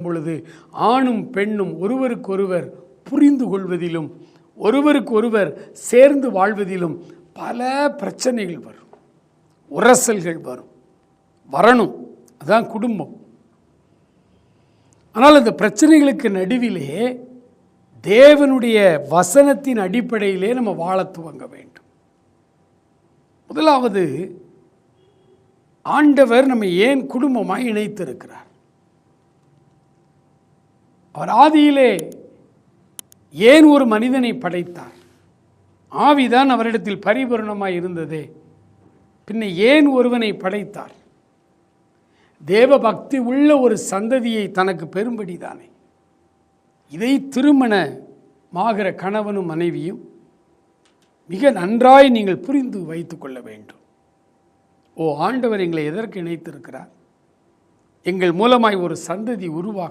பொழுது ஆணும் பெண்ணும் ஒருவருக்கொருவர் புரிந்து கொள்வதிலும் ஒருவருக்கொருவர் சேர்ந்து வாழ்வதிலும் பல பிரச்சனைகள் வரும், உரசல்கள் வரணும். அதுதான் குடும்பம். ஆனால் அந்த பிரச்சனைகளுக்கு நடுவிலே தேவனுடைய வசனத்தின் அடிப்படையிலே நம்ம வாழ துவங்க வேண்டும். முதலாவது, ஆண்டவர் நம்ம ஏன் குடும்பமாய் இணைத்திருக்கிறார்? அவர் ஆதியிலே ஏன் ஒரு மனிதனை படைத்தார்? ஆவிதான் அவரிடத்தில் பரிபூரணமாய் இருந்ததே, பின்ன ஏன் ஒருவனை படைத்தார்? தேவ பக்தி உள்ள ஒரு சந்ததியை தனக்கு பெரும்படிதானே. இதை திருமணமாகிற கணவனும் மனைவியும் மிக நன்றாய் நீங்கள் புரிந்து வைத்து கொள்ள வேண்டும். ஓ, ஆண்டவர் எங்களை எதற்கு இணைத்திருக்கிறார்? எங்கள் மூலமாய் ஒரு சந்ததி உருவாக